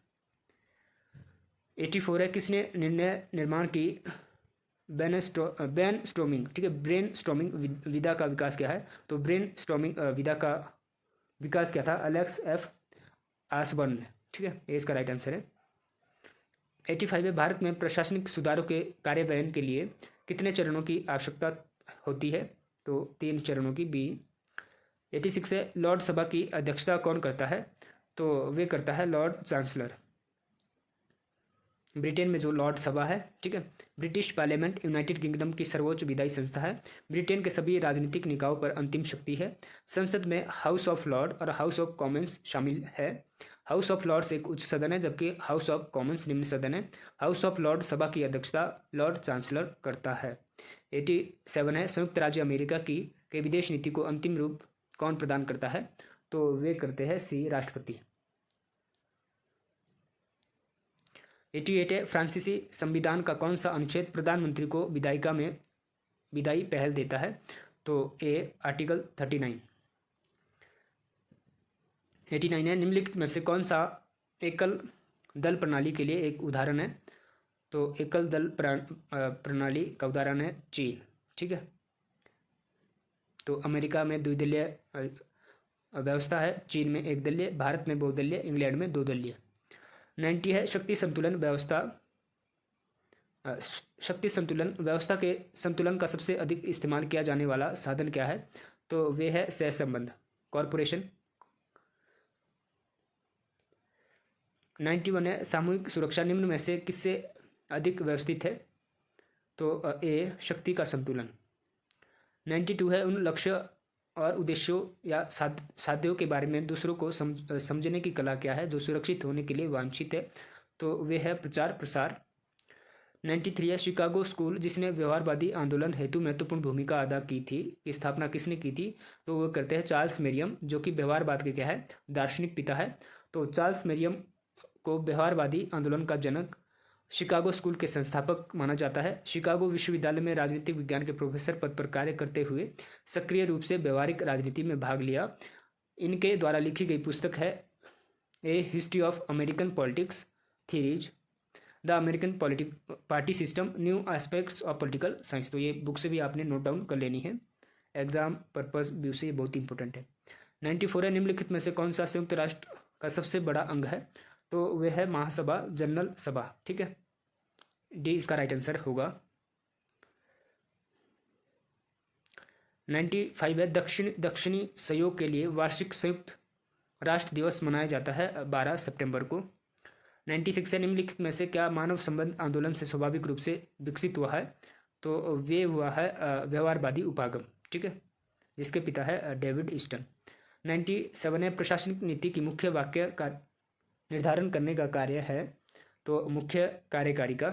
84 है, किसने निर्णय निर्माण की ब्रेन स्टॉर्मिंग, ठीक है, ब्रेन स्टॉर्मिंग विधा का विकास किया है? तो ब्रेन स्टॉर्मिंग विधा का विकास किया था एलेक्स एफ आसबर्न ने। ठीक है, ये इसका राइट आंसर है। 85 है, भारत में प्रशासनिक सुधारों के कार्यान्वयन के लिए कितने चरणों की आवश्यकता होती है? तो 3 चरणों की, बी। 86 है, लॉर्ड सभा की अध्यक्षता कौन करता है? तो वे करता है लॉर्ड चांसलर। ब्रिटेन में जो लॉर्ड सभा है, ठीक है, ब्रिटिश पार्लियामेंट यूनाइटेड किंगडम की सर्वोच्च विधायी संस्था है। ब्रिटेन के सभी राजनीतिक निकायों पर अंतिम शक्ति है। संसद में हाउस ऑफ लॉर्ड और हाउस ऑफ कॉमन्स शामिल है। हाउस ऑफ लॉर्ड्स एक उच्च सदन है, जबकि हाउस ऑफ कॉमन्स निम्न सदन है। हाउस ऑफ लॉर्ड सभा की अध्यक्षता लॉर्ड चांसलर करता है। 87 है, संयुक्त राज्य अमेरिका की के विदेश नीति को अंतिम रूप कौन प्रदान करता है? तो वे करते हैं सी, राष्ट्रपति। 88 है, फ्रांसीसी संविधान का कौन सा अनुच्छेद प्रधानमंत्री को विदाई पहल देता है? तो ए, आर्टिकल 39। 89 है, निम्नलिखित में से कौन सा एकल दल प्रणाली के लिए एक उदाहरण है? तो एकल दल प्रणाली का उदाहरण है चीन। ठीक है, तो अमेरिका में द्विदलीय व्यवस्था है, चीन में एक दलीय, भारत में बहुदलीय, इंग्लैंड में 2 दलीय। 90 है, शक्ति संतुलन व्यवस्था के संतुलन का सबसे अधिक इस्तेमाल किया जाने वाला साधन क्या है? तो वे है सहसंबंध, कॉरपोरेशन। 91 है, सामूहिक सुरक्षा निम्न में से किससे अधिक व्यवस्थित है? तो ए, शक्ति का संतुलन। 92 है, उन लक्ष्य और उद्देश्यों या साध्यों के बारे में दूसरों को समझने की कला क्या है जो सुरक्षित होने के लिए वांछित है? तो वे है प्रचार प्रसार। 93 है, शिकागो स्कूल जिसने व्यवहारवादी आंदोलन हेतु महत्वपूर्ण भूमिका अदा की थी, की स्थापना किसने की थी? तो वो करते हैं चार्ल्स मेरियम, जो कि व्यवहारवाद के क्या है, दार्शनिक पिता है। तो चार्ल्स मेरियम को व्यवहारवादी आंदोलन का जनक, शिकागो स्कूल के संस्थापक माना जाता है। शिकागो विश्वविद्यालय में राजनीतिक विज्ञान के प्रोफेसर पद पर कार्य करते हुए सक्रिय रूप से व्यवहारिक राजनीति में भाग लिया। इनके द्वारा लिखी गई पुस्तक है a history of American politics theories, the American party system, new aspects of political science. तो ये बुक से भी आपने नोट डाउन कर लेनी है, एग्जाम पर्पज व्यू से ये बहुत इंपॉर्टेंट है। 94 है, निम्नलिखित में से कौन सा संयुक्त राष्ट्र का सबसे बड़ा अंग है? तो वह है महासभा, जनरल सभा। ठीक है, डी इसका राइट आंसर होगा। 95 है, दक्षिणी सहयोग के लिए वार्षिक संयुक्त राष्ट्र दिवस मनाया जाता है 12 सितंबर को। 96 है, निम्नलिखित में से क्या मानव संबंध आंदोलन से स्वाभाविक रूप से विकसित हुआ है? तो वे हुआ है व्यवहारवादी उपागम। ठीक है, जिसके पिता है डेविड ईस्टन। 97 है, प्रशासनिक नीति की मुख्य वाक्य का निर्धारण करने का कार्य है, तो मुख्य कार्यकारी का।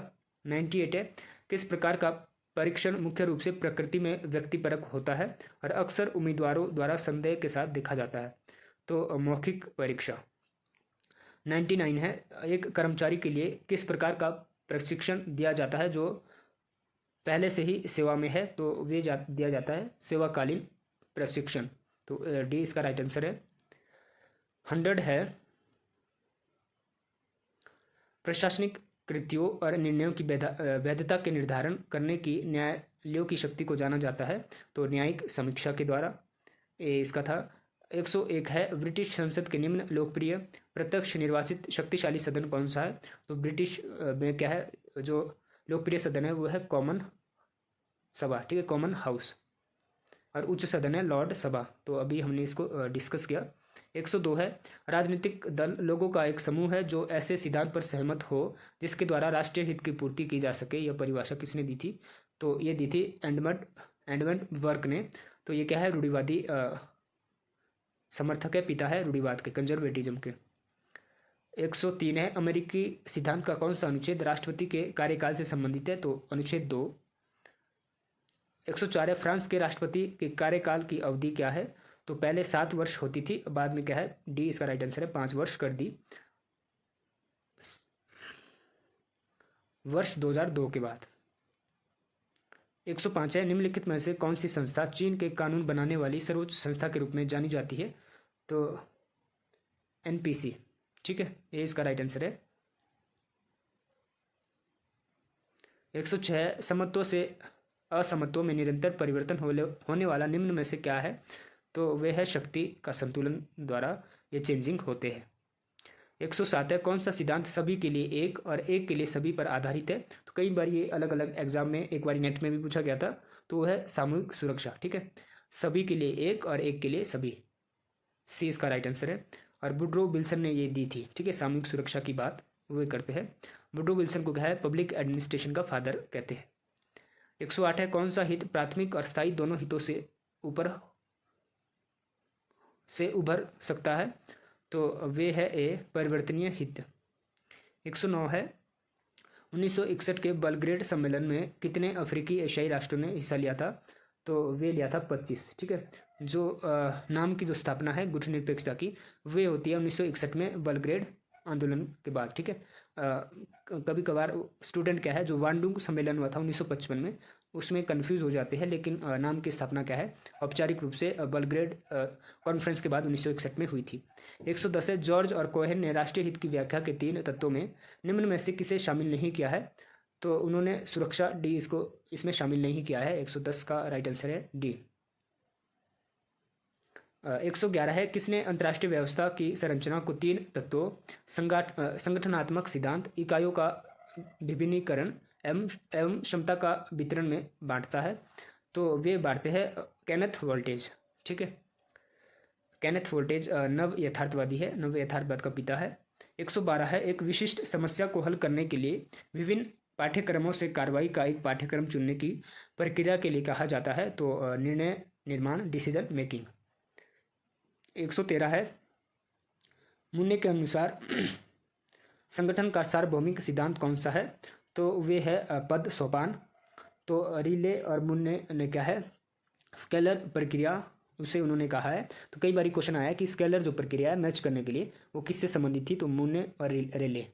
98 है, किस प्रकार का परीक्षण मुख्य रूप से प्रकृति में व्यक्तिपरक होता है और अक्सर उम्मीदवारों द्वारा संदेह के साथ देखा जाता है? तो मौखिक परीक्षा। 99 है, एक कर्मचारी के लिए किस प्रकार का प्रशिक्षण दिया जाता है जो पहले से ही सेवा में है? तो वे दिया जाता है सेवाकालीन प्रशिक्षण। तो डी इसका राइट आंसर है। 100 है, प्रशासनिक कृत्यों और निर्णयों की वैधता के निर्धारण करने की न्यायालयों की शक्ति को जाना जाता है, तो न्यायिक समीक्षा के द्वारा। ये इसका था। 101 है, ब्रिटिश संसद के निम्न लोकप्रिय प्रत्यक्ष निर्वाचित शक्तिशाली सदन कौन सा है? तो ब्रिटिश में क्या है, जो लोकप्रिय सदन है वो है कॉमन सभा। ठीक है, कॉमन हाउस, और उच्च सदन है लॉर्ड सभा। तो अभी हमने इसको डिस्कस किया। 102 है, राजनीतिक दल लोगों का एक समूह है जो ऐसे सिद्धांत पर सहमत हो जिसके द्वारा राष्ट्रीय हित की पूर्ति की जा सके। यह परिभाषा किसने दी थी? तो ये दी थी एडमंड बर्क ने। तो ये क्या है, रूढ़िवादी समर्थक है, पिता है रूढ़िवाद के, कंजर्वेटिज्म के। 103 है, अमेरिकी सिद्धांत का कौन सा अनुच्छेद राष्ट्रपति के कार्यकाल से संबंधित है? तो अनुच्छेद 2। 104 है, फ्रांस के राष्ट्रपति के कार्यकाल की अवधि क्या है? तो पहले 7 वर्ष होती थी, बाद में क्या है, डी इसका राइट आंसर है, 5 वर्ष कर दी वर्ष 2002 के बाद। 105 है, निम्नलिखित में से कौन सी संस्था चीन के कानून बनाने वाली सर्वोच्च संस्था के रूप में जानी जाती है? तो एनपीसी, ठीक है, ये इसका राइट आंसर है। 106, समत्व से असमत्व में निरंतर परिवर्तन होने वाला निम्न में से क्या है? तो वे है शक्ति का संतुलन द्वारा ये चेंजिंग होते हैं। 107 है, कौन सा सिद्धांत सभी के लिए एक और एक के लिए सभी पर आधारित है? तो कई बार ये अलग अलग एग्जाम में, एक बार नेट में भी पूछा गया था, तो वो है सामूहिक सुरक्षा, ठीक है, सभी के लिए एक और एक के लिए सभी, सी इसका राइट आंसर है। और वुड्रो विल्सन ने ये दी थी, ठीक है, सामूहिक सुरक्षा की बात वो करते हैं। वुड्रो विल्सन को क्या है, पब्लिक एडमिनिस्ट्रेशन का फादर कहते हैं। 108 है, कौन सा हित प्राथमिक और स्थायी दोनों हितों से उभर सकता है? तो वे है ए परिवर्तनीय हित। 109 है, 1961 के बेलग्रेड सम्मेलन में कितने अफ्रीकी एशियाई राष्ट्रों ने हिस्सा लिया था? तो वे लिया था 25, ठीक है। जो नाम की जो स्थापना है गुटनिरपेक्षता की, वे होती है 1961 में बेलग्रेड आंदोलन के बाद, ठीक है। कभी कभार स्टूडेंट क्या है, जो वांडुंग सम्मेलन हुआ था 1955 में, उसमें कंफ्यूज हो जाते हैं, लेकिन नाम की स्थापना क्या है, औपचारिक रूप से बेलग्रेड कॉन्फ्रेंस के बाद 1961 में हुई थी। 110 है, जॉर्ज और कोहेन ने राष्ट्रीय हित की व्याख्या के 3 तत्वों में निम्न में से किसे शामिल नहीं किया है? तो उन्होंने सुरक्षा, डी इसको इसमें शामिल नहीं किया है। 110 का राइट आंसर है डी। 111 है, किसने अंतर्राष्ट्रीय व्यवस्था की संरचना को 3 तत्वों, संगठनात्मक सिद्धांत, इकाइयों का विभिन्नीकरण एवं क्षमता का वितरण में बांटता है? तो वे बांटते हैं केनेथ वोल्टेज, ठीक है। केनेथ वोल्टेज नव यथार्थवादी है, नव यथार्थवाद का पिता है। 112 है, एक विशिष्ट समस्या को हल करने के लिए विभिन्न पाठ्यक्रमों से कार्रवाई का एक पाठ्यक्रम चुनने की प्रक्रिया के लिए कहा जाता है? तो निर्णय निर्माण, डिसीजन मेकिंग। 113 है, मुन्ने के अनुसार संगठन का सार्वभौमिक सिद्धांत कौन सा है? तो वे है पद सोपान। तो रिले और मुन्ने ने क्या है, स्केलर प्रक्रिया, उसे उन्होंने कहा है। तो कई बार क्वेश्चन आया कि स्केलर जो प्रक्रिया है मैच करने के लिए वो किससे संबंधित थी? तो मुन्ने और रिले।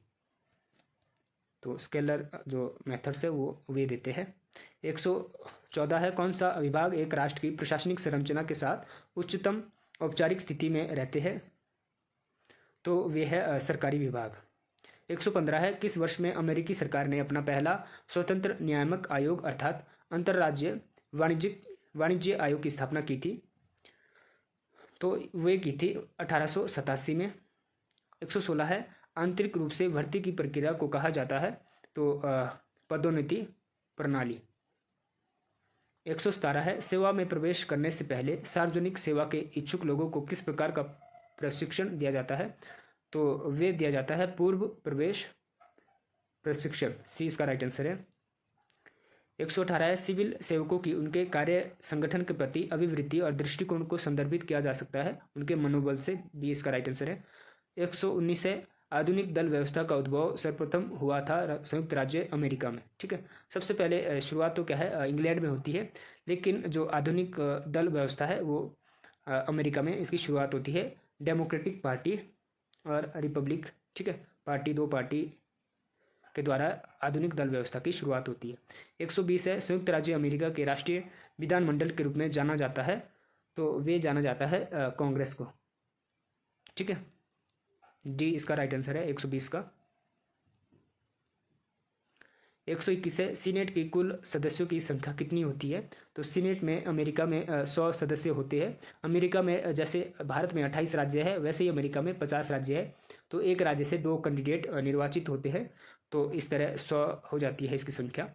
तो स्केलर जो मेथड्स है वो वे देते हैं। 114 है, कौन सा विभाग एक राष्ट्र की प्रशासनिक संरचना के साथ उच्चतम औपचारिक स्थिति में रहते हैं? तो वे है सरकारी विभाग। 115 है, किस वर्ष में अमेरिकी सरकार ने अपना पहला स्वतंत्र नियामक आयोग अर्थात अंतर्राज्यीय वाणिज्य आयोग की स्थापना की थी? तो वे की थी 1887 में। 116 है, आंतरिक रूप से भर्ती की प्रक्रिया को कहा जाता है? तो पदोन्नति प्रणाली। 117 है, सेवा में प्रवेश करने से पहले सार्वजनिक सेवा के इच्छुक लोगों को किस प्रकार का प्रशिक्षण दिया जाता है? तो वे दिया जाता है पूर्व प्रवेश प्रशिक्षण, सी इसका राइट आंसर है। 118 है, सिविल सेवकों की उनके कार्य संगठन के प्रति अभिवृत्ति और दृष्टिकोण को संदर्भित किया जा सकता है उनके मनोबल से, बी इसका राइट आंसर है। 119 है, आधुनिक दल व्यवस्था का उद्भव सर्वप्रथम हुआ था संयुक्त राज्य अमेरिका में, ठीक है। सबसे पहले शुरुआत तो क्या है, इंग्लैंड में होती है, लेकिन जो आधुनिक दल व्यवस्था है वो अमेरिका में इसकी शुरुआत होती है। डेमोक्रेटिक पार्टी और रिपब्लिक, ठीक है, पार्टी, 2 पार्टी के द्वारा आधुनिक दल व्यवस्था की शुरुआत होती है। 120 है, संयुक्त राज्य अमेरिका के राष्ट्रीय विधानमंडल के रूप में जाना जाता है? तो वे जाना जाता है कांग्रेस को, ठीक है, डी इसका राइट आंसर है 120 का। 121 है, सीनेट की कुल सदस्यों की संख्या कितनी होती है? तो सीनेट में अमेरिका में 100 सदस्य होते हैं। अमेरिका में जैसे भारत में 28 राज्य है, वैसे ही अमेरिका में 50 राज्य है। तो एक राज्य से 2 कैंडिडेट निर्वाचित होते हैं, तो इस तरह 100 हो जाती है इसकी संख्या।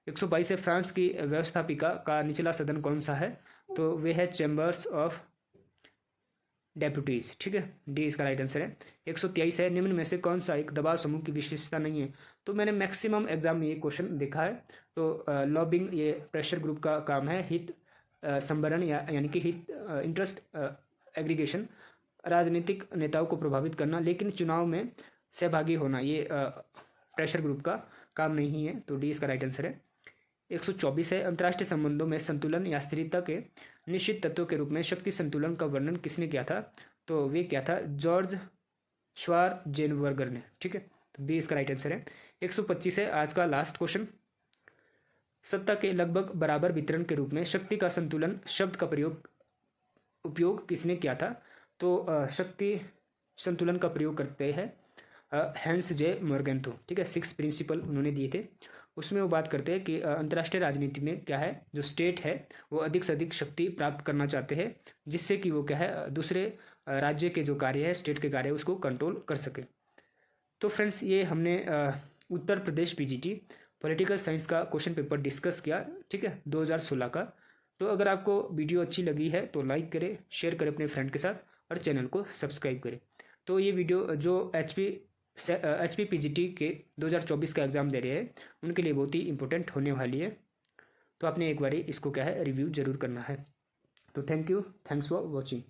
122 है, फ्रांस की व्यवस्थापिका का निचला सदन कौन सा है? तो वे है चैम्बर्स ऑफ डेप्यूटीज, ठीक है, डी इसका राइट आंसर है। 123 है, निम्न में से कौन सा एक दबाव समूह की विशेषता नहीं है? तो मैंने मैक्सिमम एग्जाम में ये क्वेश्चन देखा है। तो लॉबिंग ये प्रेशर ग्रुप का काम है, हित संबरण यानी कि हित इंटरेस्ट एग्रीगेशन, राजनीतिक नेताओं को प्रभावित करना, लेकिन चुनाव में सहभागी होना ये प्रेशर ग्रुप का काम नहीं है। तो डी इसका राइट आंसर है। 124 है, अंतर्राष्ट्रीय संबंधों में संतुलन या स्थिरता के निश्चित तत्व के रूप में शक्ति संतुलन का वर्णन किसने किया था? तो वे क्या था? जॉर्ज श्वार्जेनबर्गर ने। ठीक है, तो बी इसका राइट आंसर है। 125 है आज का लास्ट क्वेश्चन। सत्ता के लगभग बराबर वितरण के रूप में शक्ति का संतुलन शब्द का उपयोग किसने किया था? तो शक्ति संतुलन का प्रयोग करते हैं हैंस जे मॉर्गेंथो। ठीक है, 6 प्रिंसिपल उन्होंने दिए थे। उसमें वो बात करते हैं कि अंतर्राष्ट्रीय राजनीति में क्या है, जो स्टेट है वो अधिक से अधिक शक्ति प्राप्त करना चाहते हैं, जिससे कि वो क्या है दूसरे राज्य के जो कार्य है, स्टेट के कार्य है, उसको कंट्रोल कर सके। तो फ्रेंड्स, ये हमने Uttar Pradesh PGT political science का क्वेश्चन पेपर डिस्कस किया। ठीक है, 2016 का। तो अगर आपको वीडियो अच्छी लगी है तो लाइक करें, शेयर करें अपने फ्रेंड के साथ और चैनल को सब्सक्राइब करें। तो ये वीडियो जो एचपी पीजीटी के 2024 का एग्ज़ाम दे रहे हैं उनके लिए बहुत ही इंपॉर्टेंट होने वाली है। तो आपने एक बार इसको क्या है रिव्यू ज़रूर करना है। तो thank you, thanks for watching.